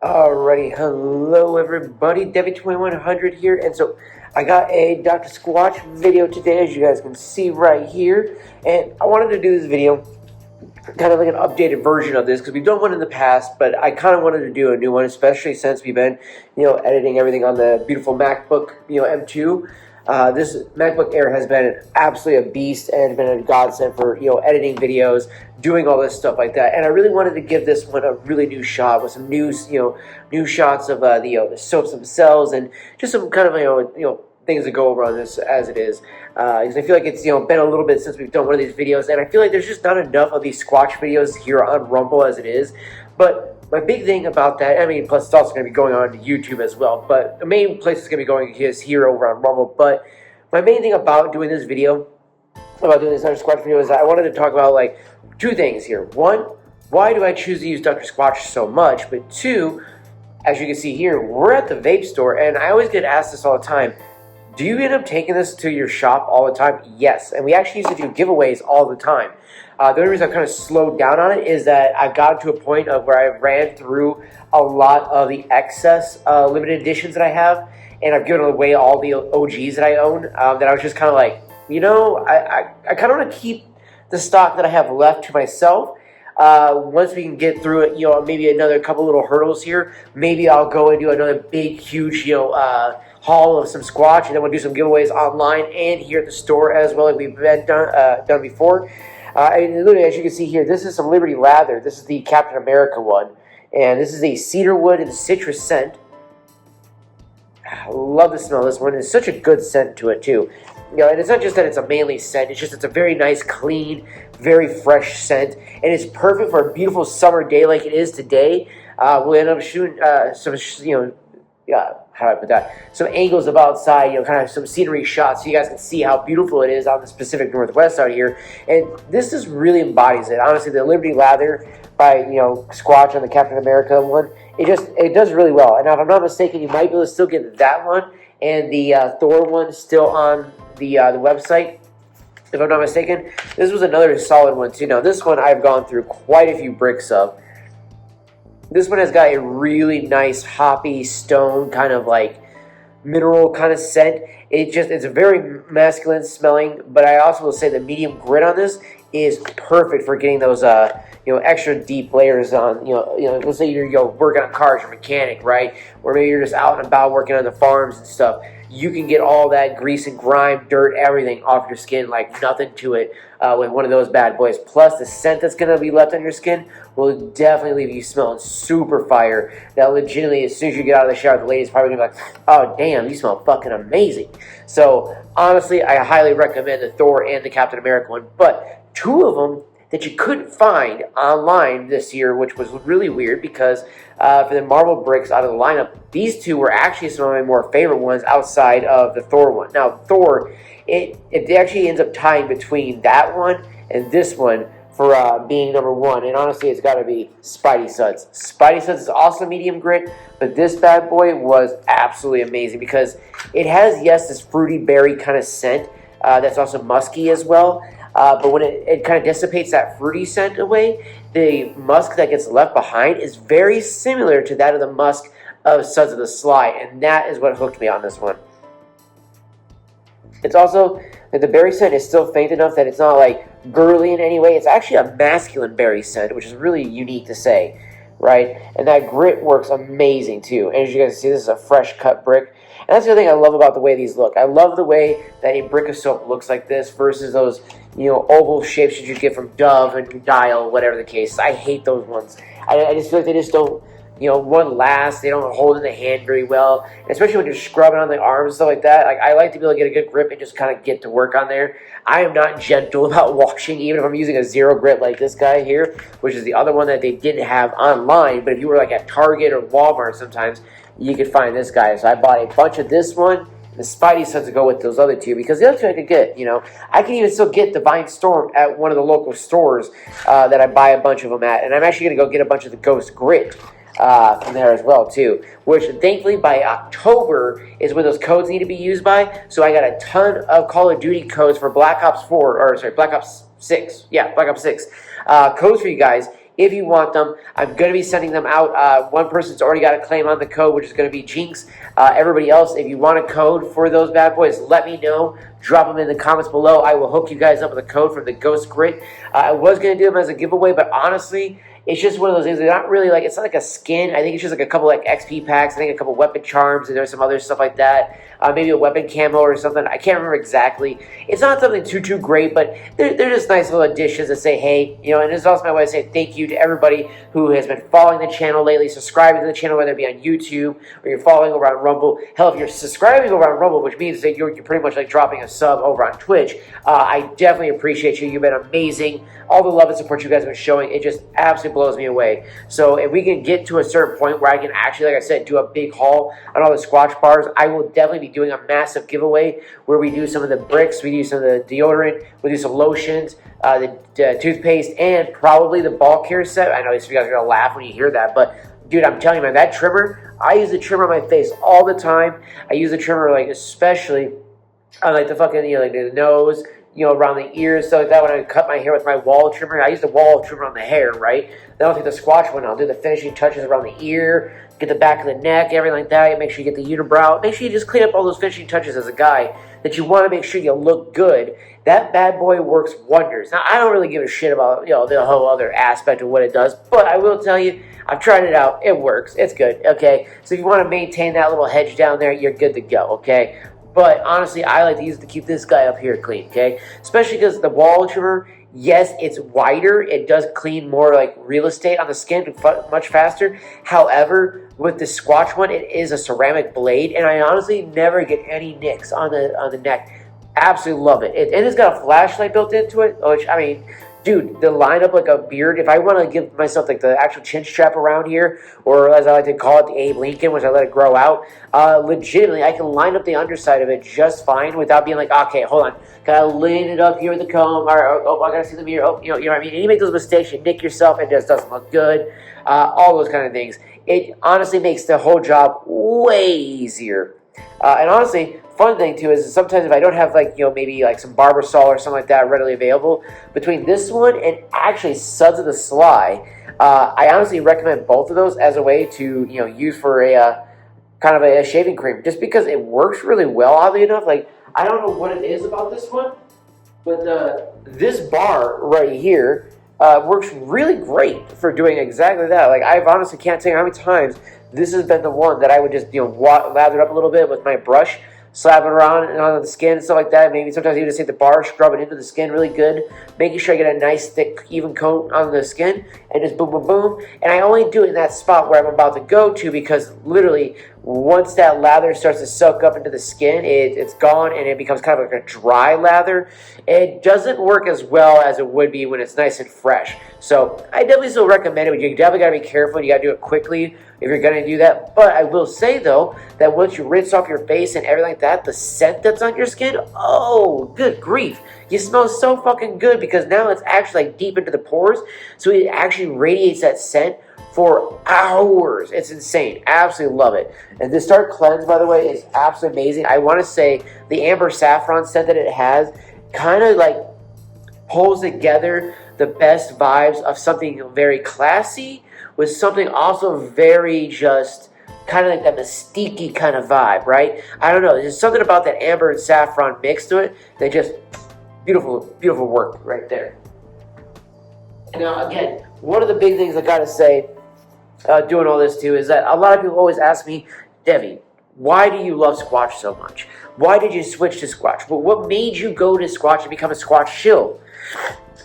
Alrighty, hello everybody, Debbie2100 here, and so I got a Dr. Squatch video today, as you guys can see right here, and I wanted to do this video, kind of like an updated version of this, because we've done one in the past, but I kind of wanted to do a new one, especially since we've been, editing everything on the beautiful MacBook, M2. This MacBook Air has been absolutely a beast and been a godsend for, editing videos, doing all this stuff like that. And I really wanted to give this one a really new shot with some new, new shots of the soaps themselves and just some kind of, things to go over on this as it is. Because I feel like it's, been a little bit since we've done one of these videos, and I feel like there's just not enough of these Squatch videos here on Rumble as it is. But my big thing about that, I mean, plus it's also going to be going on to YouTube as well, but the main place it's going to be going is here over on Rumble. But my main thing about doing this video, about doing this Dr. Squatch video, is that I wanted to talk about, like, two things here. One, why do I choose to use Dr. Squatch so much? But two, as you can see here, we're at the vape store, and I always get asked this all the time. Do you end up taking this to your shop all the time? Yes, and we actually used to do giveaways all the time. The only reason I've kind of slowed down on it is that I've gotten to a point of where I ran through a lot of the excess limited editions that I have, and I've given away all the OGs that I own, that I was just kind of like, I kind of want to keep the stock that I have left to myself. Once we can get through it, maybe another couple little hurdles here, maybe I'll go and do another big, huge, haul of some Squatch, and then we'll do some giveaways online and here at the store as well, like we've been done before. And literally, as you can see here, this is some Liberty Lather. This is the Captain America one, and this is a cedarwood and citrus scent. I love the smell of this one. It's such a good scent to it too. And it's not just that it's a manly scent. It's a very nice, clean, very fresh scent, and it's perfect for a beautiful summer day like it is today. We'll end up shooting how do I put that? Some angles of outside, kind of some scenery shots so you guys can see how beautiful it is on the Pacific Northwest out here. And this just really embodies it. Honestly, the Liberty Lather by, Squatch on the Captain America one, it does really well. And now, if I'm not mistaken, you might be able to still get that one and the Thor one still on the website, if I'm not mistaken. This was another solid one too. Now, this one I've gone through quite a few bricks of. This one has got a really nice hoppy stone kind of like mineral kind of scent. It's a very masculine smelling, but I also will say the medium grit on this is perfect for getting those extra deep layers on. Let's say you're working on cars, you're a mechanic, right? Or maybe you're just out and about working on the farms and stuff. You can get all that grease and grime, dirt, everything off your skin like nothing to it with one of those bad boys. Plus, the scent that's going to be left on your skin will definitely leave you smelling super fire. That legitimately, as soon as you get out of the shower, the lady's probably going to be like, oh, damn, you smell fucking amazing. So, honestly, I highly recommend the Thor and the Captain America one. But two of them that you couldn't find online this year, which was really weird because for the Marvel bricks out of the lineup, these two were actually some of my more favorite ones outside of the Thor one. Now, Thor, it actually ends up tying between that one and this one for being number one. And honestly, it's got to be Spidey Suds. Spidey Suds is also medium grit, but this bad boy was absolutely amazing because it has, yes, this fruity berry kind of scent that's also musky as well. But when it kind of dissipates that fruity scent away, the musk that gets left behind is very similar to that of the musk of Suds of the Sly, and that is what hooked me on this one. It's also that the berry scent is still faint enough that it's not like girly in any way. It's actually a masculine berry scent, which is really unique to say, right? And that grit works amazing too. And as you guys see, this is a fresh cut brick. And that's the other thing I love about the way these look. I love the way that a brick of soap looks like this versus those, oval shapes that you get from Dove and Dial, whatever the case. I hate those ones. I just feel like they just don't, one last. They don't hold in the hand very well. And especially when you're scrubbing on the arms and stuff like that. Like, I like to be able to get a good grip and just kind of get to work on there. I am not gentle about washing, even if I'm using a zero grit like this guy here, which is the other one that they didn't have online. But if you were like at Target or Walmart sometimes, you could find this guy. So I bought a bunch of this one, the Spidey Suds to go with those other two, because the other two I could get, I can even still get Divine Storm at one of the local stores that I buy a bunch of them at, and I'm actually going to go get a bunch of the Ghost Grit from there as well, too, which thankfully by October is when those codes need to be used by, so I got a ton of Call of Duty codes for Black Ops 6, codes for you guys if you want them. I'm going to be sending them out. One person's already got a claim on the code, which is going to be Jinx. Everybody else, if you want a code for those bad boys, let me know. Drop them in the comments below. I will hook you guys up with a code from the Ghost Grit. I was going to do them as a giveaway, but honestly, it's just one of those things. They're not really like, it's not like a skin. I think it's just like a couple like XP packs. I think a couple weapon charms, and there's some other stuff like that. Maybe a weapon camo or something. I can't remember exactly. It's not something too great, but they're just nice little additions that say, hey, you know, and it's also my way to say thank you to everybody who has been following the channel lately, subscribing to the channel, whether it be on YouTube or you're following over on Rumble. Hell, if you're subscribing over on Rumble, which means that you're pretty much like dropping a sub over on Twitch, I definitely appreciate you. You've been amazing. All the love and support you guys have been showing, it just absolutely blows me away. So if we can get to a certain point where I can actually, like I said, do a big haul on all the Squatch bars, I will definitely be doing a massive giveaway where we do some of the bricks, we do some of the deodorant, we do some lotions, the toothpaste, and probably the ball care set. I know you guys are going to laugh when you hear that, but dude, I'm telling you, man, that trimmer, I use the trimmer on my face all the time. I use the trimmer, like, especially on, like, the fucking, you know, like, the nose, you know, around the ears, stuff like that. When I cut my hair with my wall trimmer, I use the wall trimmer on the hair, right? Then I'll take the Squatch one, I'll do the finishing touches around the ear, get the back of the neck, everything like that. You make sure you get the unibrow. Make sure you just clean up all those finishing touches as a guy that you want to make sure you look good. That bad boy works wonders. Now, I don't really give a shit about, you know, the whole other aspect of what it does, but I will tell you, I've tried it out. It works. It's good, okay? So if you want to maintain that little hedge down there, you're good to go, okay? But honestly, I like to use it to keep this guy up here clean, okay? Especially because the wall trimmer, yes, it's wider. It does clean more like real estate on the skin much faster. However, with the Squatch one, it is a ceramic blade, and I honestly never get any nicks on the neck. Absolutely love it. And it's got a flashlight built into it, which, I mean, dude, the line up like a beard. If I want to give myself like the actual chin strap around here, or as I like to call it, the Abe Lincoln, which I let it grow out, legitimately, I can line up the underside of it just fine without being like, okay, hold on, gotta lean it up here with the comb, or oh, I gotta see the mirror. Oh, you know what I mean? And you make those mistakes, you nick yourself, it just doesn't look good. All those kind of things. It honestly makes the whole job way easier. And honestly, fun thing too is sometimes if I don't have like, you know, maybe like some Barbasol or something like that readily available, between this one and actually Suds of the Sly, I honestly recommend both of those as a way to, you know, use for a kind of a shaving cream, just because it works really well, oddly enough. Like, I don't know what it is about this one, but this bar right here works really great for doing exactly that. Like, I honestly can't tell you how many times this has been the one that I would just, you know, lather it up a little bit with my brush, slap it around and on the skin and stuff like that. Maybe sometimes you just take the bar, scrub it into the skin really good, making sure I get a nice thick even coat on the skin, and just boom boom boom. And I only do it in that spot where I'm about to go to, because literally once that lather starts to soak up into the skin, it's gone, and it becomes kind of like a dry lather. It doesn't work as well as it would be when it's nice and fresh. So I definitely still recommend it, but you definitely got to be careful. You got to do it quickly if you're going to do that. But I will say, though, that once you rinse off your face and everything like that, the scent that's on your skin, oh, good grief. You smell so fucking good, because now it's actually like deep into the pores. So it actually radiates that scent for hours. It's insane. Absolutely love it. And this Start Cleanse, by the way, is absolutely amazing. I want to say the Amber Saffron scent that it has kind of like pulls together the best vibes of something very classy with something also very just kind of like that mystique-y kind of vibe, right? I don't know. There's something about that amber and saffron mix to it that just beautiful, beautiful work right there. Now, again, one of the big things I got to say doing all this too is that a lot of people always ask me, Debbie, why do you love Squatch so much? Why did you switch to Squatch? But what made you go to Squatch and become a Squatch shill?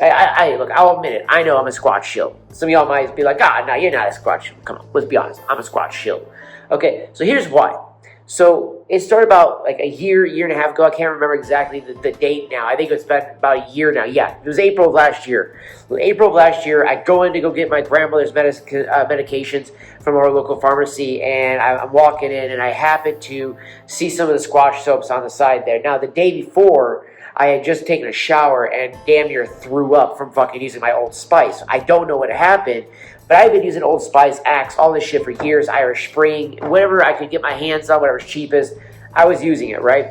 Look, I'll admit it. I know I'm a Squatch shill. Some of y'all might be like, no, you're not a Squatch shill. Come on, let's be honest. I'm a Squatch shill. Okay, so here's why. So it started about like a year and a half ago. I can't remember exactly the date now. I think it's been about a year now. Yeah, it was April of last year. April of last year, I go in to go get my grandmother's medications from our local pharmacy, and I'm walking in, and I happen to see some of the Squatch soaps on the side there. Now, the day before, I had just taken a shower and damn near threw up from fucking using my Old Spice. I don't know what happened, but I've been using Old Spice, Axe, all this shit for years, Irish Spring, whatever I could get my hands on, whatever's cheapest, I was using it, right?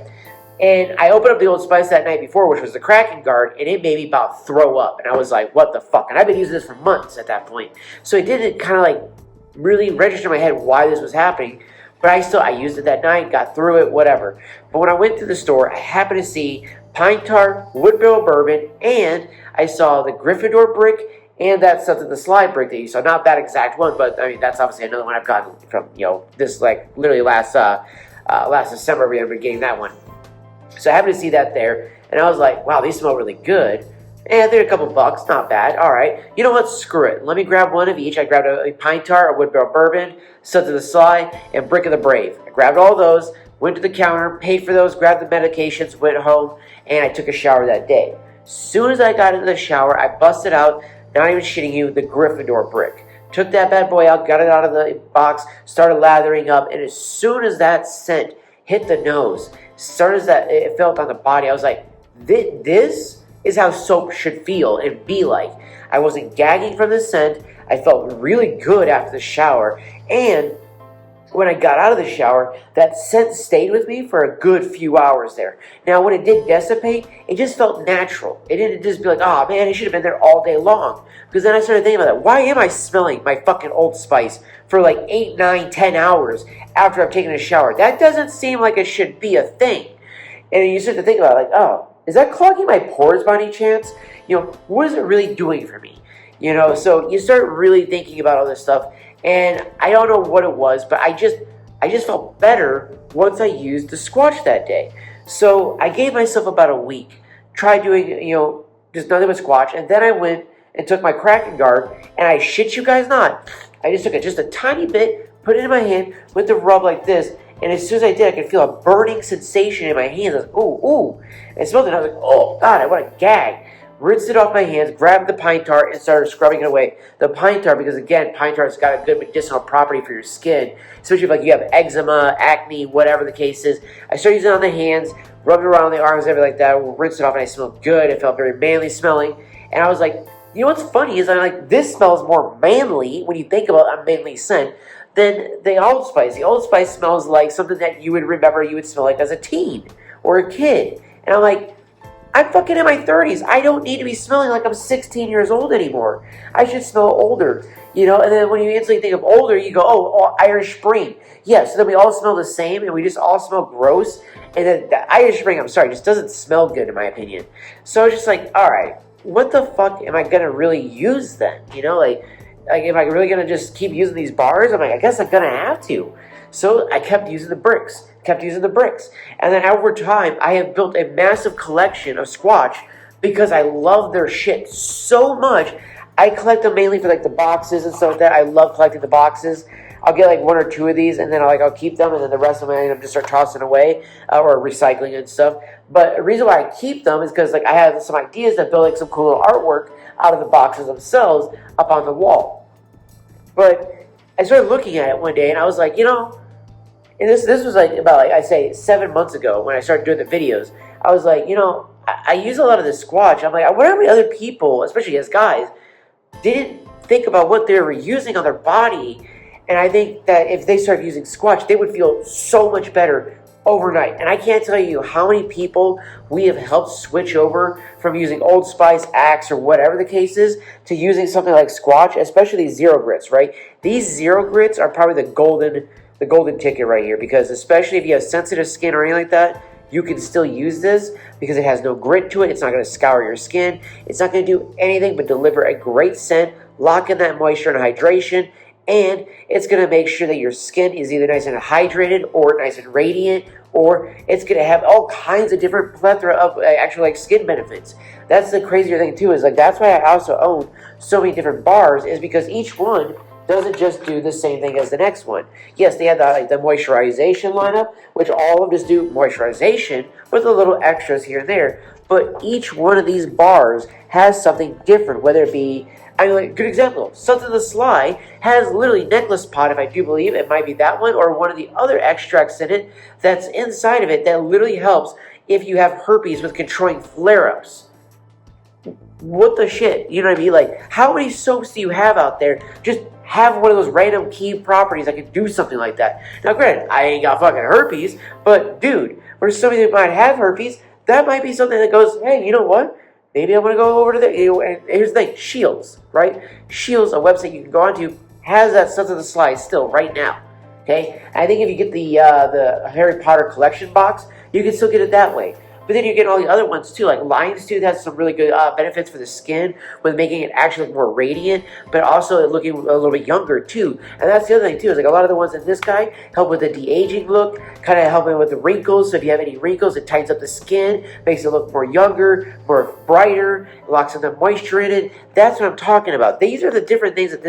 And I opened up the Old Spice that night before, which was the Kraken Guard, and it made me about throw up. And I was like, what the fuck? And I've been using this for months at that point. So it didn't kind of like really register in my head why this was happening. But I used it that night, got through it, whatever. But when I went to the store, I happened to see Pine Tar, Wood Barrel Bourbon, and I saw the Gryffindor brick and that Something to the Slide brick that you saw. Not that exact one, but I mean, that's obviously another one I've gotten from, this like literally last December we ended up getting that one. So I happened to see that there, and I was like, wow, these smell really good. And they're a couple bucks, not bad. All right. You know what? Screw it. Let me grab one of each. I grabbed a Pine Tar, a Wood Barrel Bourbon, Something to the Slide, and Brick of the Brave. I grabbed all those, went to the counter, paid for those, grabbed the medications, went home, and I took a shower that day. As soon as I got into the shower, I busted out, not even shitting you, the Gryffindor brick. Took that bad boy out, got it out of the box, started lathering up, and as soon as that scent hit the nose, as that it felt on the body, I was like, this is how soap should feel and be like. I wasn't gagging from the scent. I felt really good after the shower, and when I got out of the shower, that scent stayed with me for a good few hours there. Now, when it did dissipate, it just felt natural. It didn't just be like, oh man, it should have been there all day long. Because then I started thinking about that. Why am I smelling my fucking Old Spice for like 8, 9, 10 hours after I've taken a shower? That doesn't seem like it should be a thing. And you start to think about it, like, oh, is that clogging my pores by any chance? What is it really doing for me? So you start really thinking about all this stuff. And I don't know what it was, but I just felt better once I used the Squatch that day. So I gave myself about a week, tried doing, just nothing but Squatch, and then I went and took my Kraken Guard, and I shit you guys not, I just took it just a tiny bit, put it in my hand, went to rub like this, and as soon as I did, I could feel a burning sensation in my hands. I was like, ooh. And I smelled it, and I was like, oh God, I want to gag. Rinsed it off my hands, grabbed the Pine Tar, and started scrubbing it away. The Pine Tar, because again, Pine Tar's got a good medicinal property for your skin, especially if like you have eczema, acne, whatever the case is. I started using it on the hands, rubbed it around on the arms, everything like that. Rinsed it off, and I smelled good. It felt very manly smelling, and I was like, you know what's funny is I'm like, this smells more manly when you think about a manly scent than the Old Spice. The Old Spice smells like something that you would remember you would smell like as a teen or a kid, and I'm like, I'm fucking in my 30s. I don't need to be smelling like I'm 16 years old anymore. I should smell older, And then when you instantly think of older, you go, oh, Irish Spring. Yeah, so then we all smell the same, and we just all smell gross. And then the Irish Spring, I'm sorry, just doesn't smell good in my opinion. So I was just like, all right, what the fuck am I going to really use then? Like am I really going to just keep using these bars? I'm like, I guess I'm going to have to. So I kept using the bricks. And then over time, I have built a massive collection of Squatch because I love their shit so much. I collect them mainly for like the boxes and stuff like that. I love collecting the boxes. I'll get like 1 or 2 of these, and then I'll keep them, and then the rest of them I end up just start tossing away or recycling and stuff. But the reason why I keep them is because like I have some ideas that build like some cool little artwork out of the boxes themselves up on the wall. But I started looking at it one day, and I was like, and this was like about, like I say, 7 months ago when I started doing the videos. I was like, I use a lot of this Squatch. I'm like, I wonder how many other people, especially as guys, didn't think about what they were using on their body. And I think that if they started using Squatch, they would feel so much better overnight. And I can't tell you how many people we have helped switch over from using Old Spice, Axe, or whatever the case is, to using something like Squatch, especially these Zero Grits, right? These Zero Grits are probably the golden ticket right here, because especially if you have sensitive skin or anything like that, you can still use this because it has no grit to it. It's not going to scour your skin. It's not going to do anything but deliver a great scent, lock in that moisture and hydration, and it's going to make sure that your skin is either nice and hydrated or nice and radiant, or it's going to have all kinds of different plethora of actual like skin benefits. That's the crazier thing too, is like that's why I also own so many different bars, is because each one doesn't just do the same thing as the next one. Yes, they have the moisturization lineup, which all of them just do moisturization with a little extras here and there. But each one of these bars has something different, whether it be, like, good example, Something to the Slide has literally necklace pot, if I do believe it might be that one, or one of the other extracts in it that's inside of it that literally helps if you have herpes with controlling flare-ups. what the shit? You know what I mean? Like, how many soaps do you have out there? Just have one of those random key properties that can do something like that. Now, granted, I ain't got fucking herpes, but dude, for somebody that might have herpes, that might be something that goes, hey, you know what? Maybe I'm going to go over to the, and here's the thing, Shields, right? Shields, a website you can go onto, has that stuff to the slide still right now. Okay, I think if you get the Harry Potter collection box, you can still get it that way. But then you get all the other ones too, like Lion's Tooth has some really good benefits for the skin with making it actually look more radiant, but also looking a little bit younger too. And that's the other thing too, is like a lot of the ones in this guy help with the de-aging look, kind of helping with the wrinkles. So if you have any wrinkles, it tightens up the skin, makes it look more younger, more brighter, locks in the moisture in it. That's what I'm talking about. These are the different things that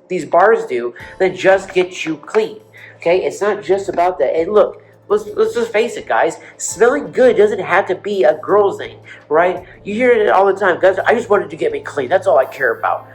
these bars do that just get you clean. Okay, it's not just about that. And look, let's just face it, guys. Smelling good doesn't have to be a girl's thing, right? You hear it all the time. Guys, I just wanted to get me clean. That's all I care about.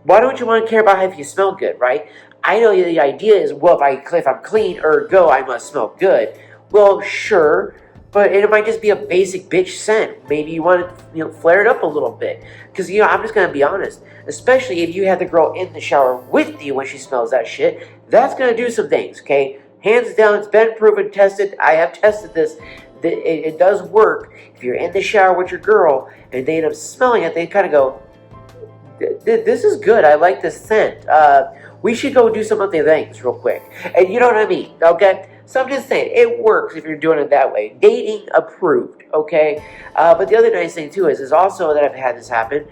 Why don't you want to care about if you smell good, right? I know the idea is, well, if I'm clean, ergo, I must smell good. Well, sure, but it might just be a basic bitch scent. Maybe you want to, flare it up a little bit. Because, I'm just going to be honest. Especially if you have the girl in the shower with you when she smells that shit, that's going to do some things, okay? Hands down, it's been proven, tested. I have tested this. It does work. If you're in the shower with your girl and they end up smelling it, they kind of go, this is good. I like this scent. We should go do some other things real quick. And you know what I mean, okay? So I'm just saying, it works if you're doing it that way. Dating approved, okay? But the other nice thing, too, is also that I've had this happen,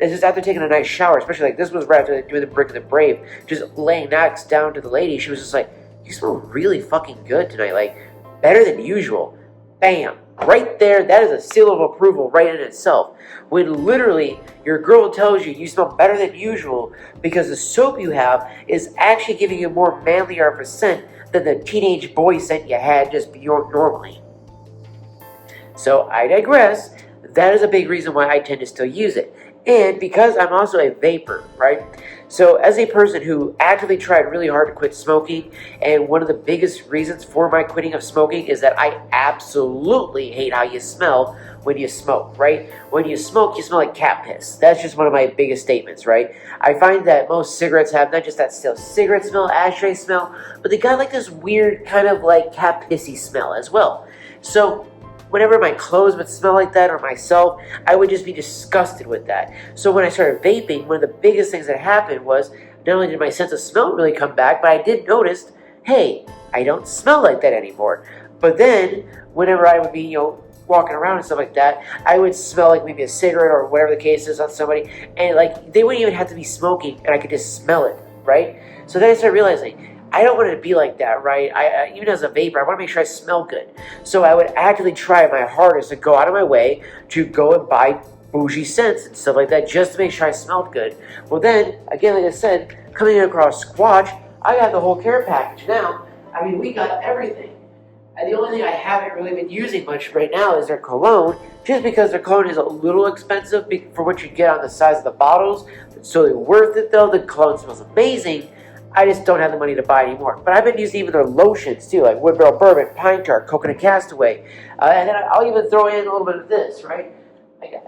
is just after taking a nice shower, especially like this was right after doing the Brick of the Brave, just laying next down to the lady, she was just like, you smell really fucking good tonight, like, better than usual. Bam. Right there, that is a seal of approval right in itself. When literally your girl tells you smell better than usual because the soap you have is actually giving you more manlier of a scent than the teenage boy scent you had just normally. So I digress. That is a big reason why I tend to still use it. And because I'm also a vapor, right? So as a person who actively tried really hard to quit smoking, and one of the biggest reasons for my quitting of smoking is that I absolutely hate how you smell when you smoke, right? When you smell like cat piss. That's just one of my biggest statements, right? I find that most cigarettes have not just that still cigarette smell, ashtray smell, but they got like this weird kind of like cat pissy smell as well. So whenever my clothes would smell like that or myself, I would just be disgusted with that. So when I started vaping, one of the biggest things that happened was not only did my sense of smell really come back, but I did notice, hey, I don't smell like that anymore. But then whenever I would be, walking around and stuff like that, I would smell like maybe a cigarette or whatever the case is on somebody, and like they wouldn't even have to be smoking, and I could just smell it, right? So then I started realizing, I don't want it to be like that, right? I even as a vapor, I want to make sure I smell good. So I would actively try my hardest to go out of my way to go and buy bougie scents and stuff like that just to make sure I smelled good. Well then, again, like I said, coming across Squatch, I got the whole care package now. I mean, we got everything. And the only thing I haven't really been using much right now is their cologne, just because their cologne is a little expensive for what you get on the size of the bottles. It's totally worth it though. The cologne smells amazing. I just don't have the money to buy anymore. But I've been using even their lotions too, like Wood Barrel Bourbon, Pine Tar, Coconut Castaway. And then I'll even throw in a little bit of this, right?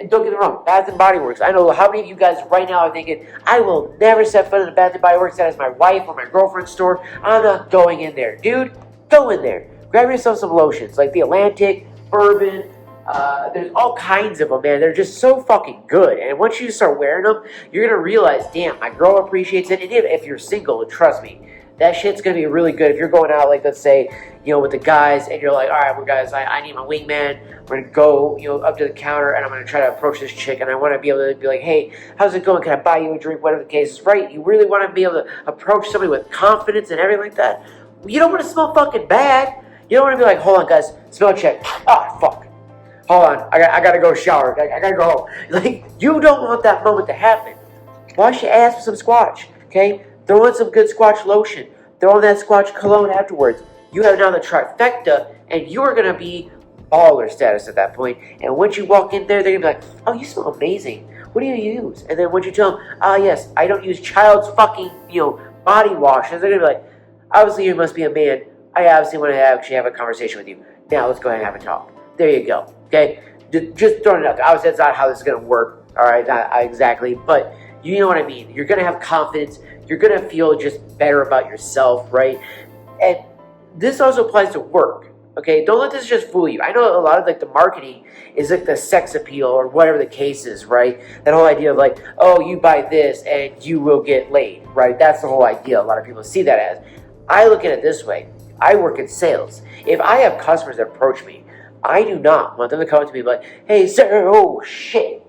Don't get me wrong, Bath & Body Works. I know how many of you guys right now are thinking, I will never set foot in a Bath & Body Works. That is my wife or my girlfriend's store. I'm not going in there. Dude, go in there. Grab yourself some lotions, like the Atlantic, Bourbon. There's all kinds of them, man. They're just so fucking good. And once you start wearing them, you're going to realize, damn, my girl appreciates it. And even if you're single, trust me, that shit's going to be really good. If you're going out, like, let's say, with the guys, and you're like, all right, well, guys, I need my wingman. We're going to go, up to the counter, and I'm going to try to approach this chick, and I want to be able to be like, hey, how's it going? Can I buy you a drink? Whatever the case is, right? You really want to be able to approach somebody with confidence and everything like that. You don't want to smell fucking bad. You don't want to be like, hold on, guys, smell check. Ah, fuck. Hold on, I gotta go shower. I gotta go home. Like, you don't want that moment to happen. Wash your ass with some Squatch, okay? Throw in some good Squatch lotion. Throw in that Squatch cologne afterwards. You have now the trifecta, and you're gonna be baller status at that point. And once you walk in there, they're gonna be like, oh, you smell amazing. What do you use? And then once you tell them, yes, I don't use child's fucking, body wash, and they're gonna be like, obviously you must be a man. I obviously want to actually have a conversation with you. Now let's go ahead and have a talk. There you go. Okay? Just throwing it out there. Obviously, that's not how this is going to work. All right, not exactly, but you know what I mean. You're gonna have confidence. You're gonna feel just better about yourself, right? And this also applies to work. Okay, don't let this just fool you. I know a lot of like the marketing is like the sex appeal or whatever the case is, right? That whole idea of like, oh, you buy this and you will get laid, right? That's the whole idea. A lot of people see that as. I look at it this way. I work in sales. If I have customers that approach me, I do not want them to come up to me like, hey, sir, oh shit.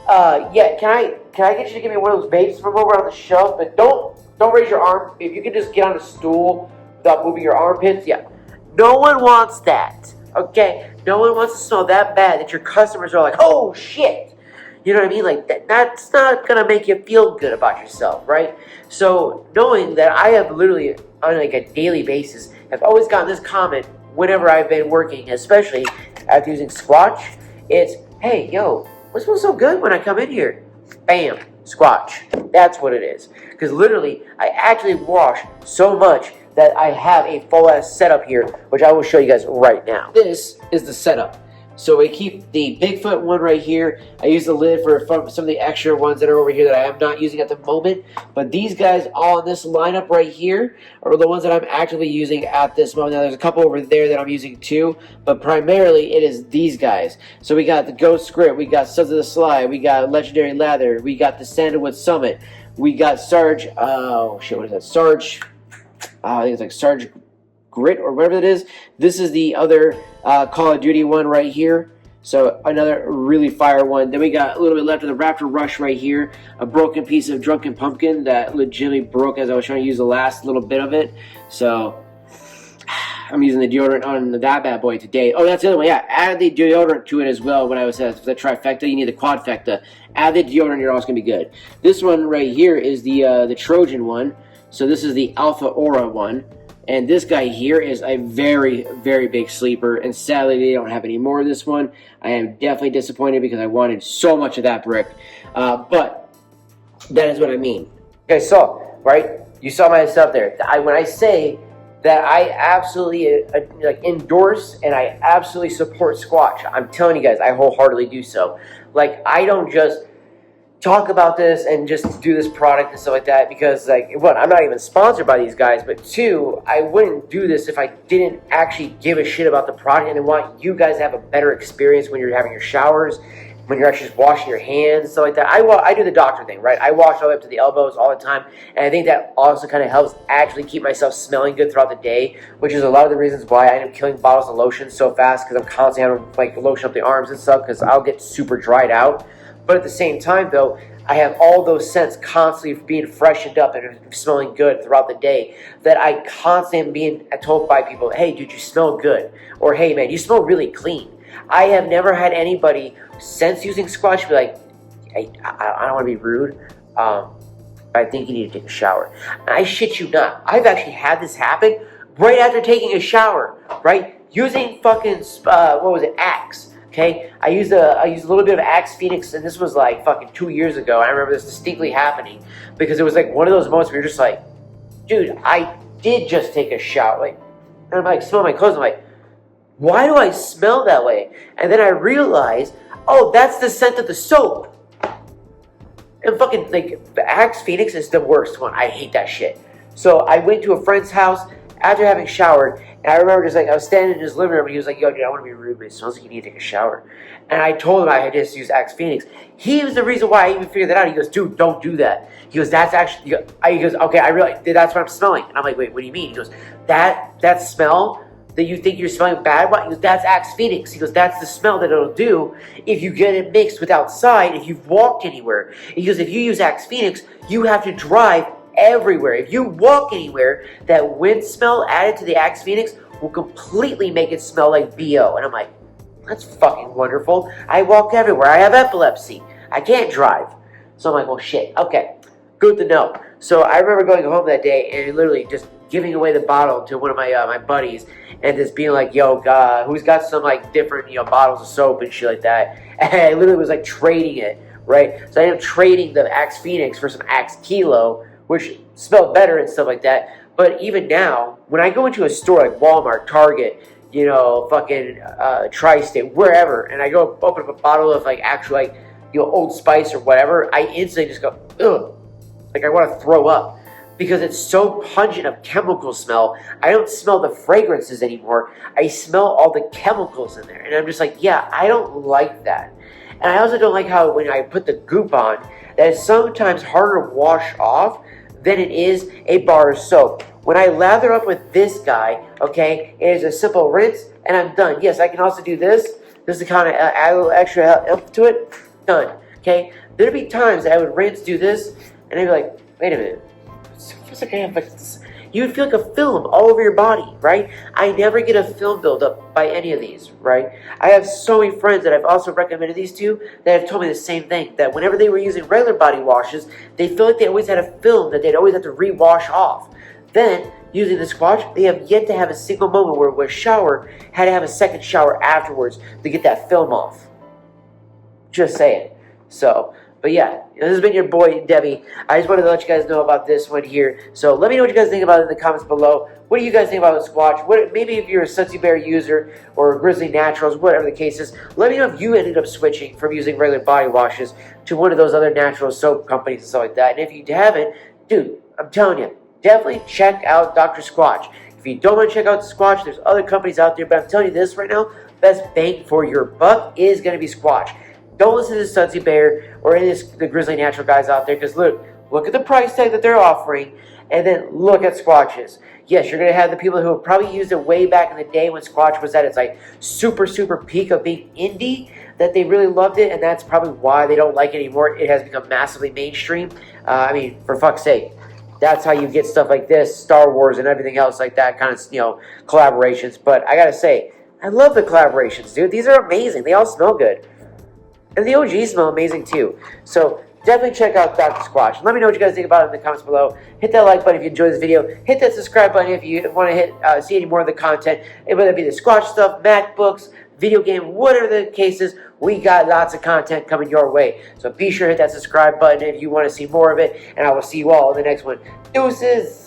Yeah, can I get you to give me one of those vapes from over on the shelf? But don't raise your arm. If you can just get on a stool without moving your armpits, yeah. No one wants that. Okay? No one wants to smell that bad that your customers are like, oh shit. You know what I mean? Like that's not gonna make you feel good about yourself, right? So knowing that I have literally on like a daily basis have always gotten this comment whenever I've been working, especially after using Squatch, it's, hey, yo, what smells so good when I come in here? Bam, Squatch. That's what it is. Because literally, I actually wash so much that I have a full-ass setup here, which I will show you guys right now. This is the setup. So we keep the Bigfoot one right here. I use the lid for some of the extra ones that are over here that I am not using at the moment. But these guys all in this lineup right here are the ones that I'm actively using at this moment. Now there's a couple over there that I'm using too, but primarily it is these guys. So we got the Ghost Script, we got Sons of the Sly, we got Legendary Lather, we got the Sandalwood Summit, we got Sarge, oh shit, what is that? Sarge, I think it's like Sarge Grit or whatever it is. This is the other Call of Duty one right here. So another really fire one. Then we got a little bit left of the Raptor Rush right here. A broken piece of Drunken Pumpkin that legitimately broke as I was trying to use the last little bit of it. So I'm using the deodorant on that bad boy today. Oh, that's the other one. Yeah, add the deodorant to it as well. When I was at the trifecta, you need the quadfecta. Add the deodorant, you're also gonna be good. This one right here is the Trojan one. So this is the Alpha Aura one. And this guy here is a very, very big sleeper. And sadly, they don't have any more of this one. I am definitely disappointed because I wanted so much of that brick. But that is what I mean. Okay, so, right? You saw my stuff there. When I say that I absolutely like endorse and I absolutely support Squatch, I'm telling you guys, I wholeheartedly do so. Like, I don't just talk about this and just do this product and stuff like that because, like, one, I'm not even sponsored by these guys, but two, I wouldn't do this if I didn't actually give a shit about the product and I want you guys to have a better experience when you're having your showers, when you're actually just washing your hands, stuff like that. I do the doctor thing, right? I wash all the way up to the elbows all the time, and I think that also kind of helps actually keep myself smelling good throughout the day, which is a lot of the reasons why I end up killing bottles of lotion so fast because I'm constantly having like lotion up the arms and stuff because I'll get super dried out. But at the same time, though, I have all those scents constantly being freshened up and smelling good throughout the day that I constantly am being told by people, hey, dude, you smell good. Or, hey, man, you smell really clean. I have never had anybody, since using Squatch, be like, hey, I don't want to be rude, but I think you need to take a shower. And I shit you not. I've actually had this happen right after taking a shower, right? Using fucking, Axe. Okay, I used a little bit of Axe Phoenix, and this was like fucking 2 years ago. I remember this distinctly happening because it was like one of those moments where you're just like, dude, I did just take a shower. Like, and I'm like, smell my clothes. I'm like, why do I smell that way? And then I realized, oh, that's the scent of the soap. And fucking like the Axe Phoenix is the worst one. I hate that shit. So I went to a friend's house after having showered. And I remember just like, I was standing in his living room and he was like, yo, dude, I want to be rude, but it smells like you need to take a shower. And I told him I had just used Axe Phoenix. He was the reason why I even figured that out. He goes, dude, don't do that. He goes, that's actually, he goes, okay, I realize that's what I'm smelling. And I'm like, wait, what do you mean? He goes, that smell that you think you're smelling bad? He goes, that's Axe Phoenix. He goes, that's the smell that it'll do if you get it mixed with outside, if you've walked anywhere. He goes, if you use Axe Phoenix, you have to drive everywhere. If you walk anywhere, that wind smell added to the Axe Phoenix will completely make it smell like BO. And I'm like, that's fucking wonderful. I walk everywhere. I have epilepsy. I can't drive. So I'm like, well, shit. Okay, good to know. So I remember going home that day and literally just giving away the bottle to one of my my buddies and just being like, yo, God, who's got some like different bottles of soap and shit like that. And I literally was like trading it, right? So I ended up trading the Axe Phoenix for some Axe Kilo, which smelled better and stuff like that. But even now, when I go into a store like Walmart, Target, fucking Tri-State, wherever, and I go open up a bottle of like actual like Old Spice or whatever, I instantly just go, ugh. Like I want to throw up because it's so pungent of chemical smell. I don't smell the fragrances anymore. I smell all the chemicals in there. And I'm just like, yeah, I don't like that. And I also don't like how when I put the goop on, that it's sometimes harder to wash off than it is a bar of soap. When I lather up with this guy, okay, it is a simple rinse and I'm done. Yes, I can also do this. This is kind of add a little extra help to it. Done. Okay. There'd be times that I would rinse, do this, and I'd be like, wait a minute. It feels like I have like this. You would feel like a film all over your body, right? I never get a film buildup by any of these, right? I have so many friends that I've also recommended these to that have told me the same thing, that whenever they were using regular body washes, they feel like they always had a film that they'd always have to re-wash off. Then, using the Squatch, they have yet to have a single moment where a shower had to have a second shower afterwards to get that film off. Just saying. So, but yeah, this has been your boy, Debbie. I just wanted to let you guys know about this one here. So let me know what you guys think about it in the comments below. What do you guys think about the Squatch? Maybe if you're a Sunsea Bear user or Grizzly Naturals, whatever the case is, let me know if you ended up switching from using regular body washes to one of those other natural soap companies and stuff like that. And if you haven't, dude, I'm telling you, definitely check out Dr. Squatch. If you don't want to check out the Squatch, there's other companies out there, but I'm telling you this right now, best bang for your buck is going to be Squatch. Don't listen to the Sunsea Bear or any of the Grizzly Natural guys out there, because look at the price tag that they're offering, and then look at Squatches. Yes, you're going to have the people who have probably used it way back in the day when Squatch was at its like super peak of being indie, that they really loved it, and that's probably why they don't like it anymore. It has become massively mainstream. I mean, for fuck's sake. That's how you get stuff like this, Star Wars and everything else like that, kind of, collaborations. But I got to say, I love the collaborations, dude. These are amazing. They all smell good. And the OGs smell amazing too. So definitely check out Dr. Squatch. Let me know what you guys think about it in the comments below. Hit that like button if you enjoyed this video. Hit that subscribe button if you want to see any more of the content. Whether it be the Squatch stuff, MacBooks, video game, whatever the case is, we got lots of content coming your way. So be sure to hit that subscribe button if you want to see more of it. And I will see you all in the next one. Deuces!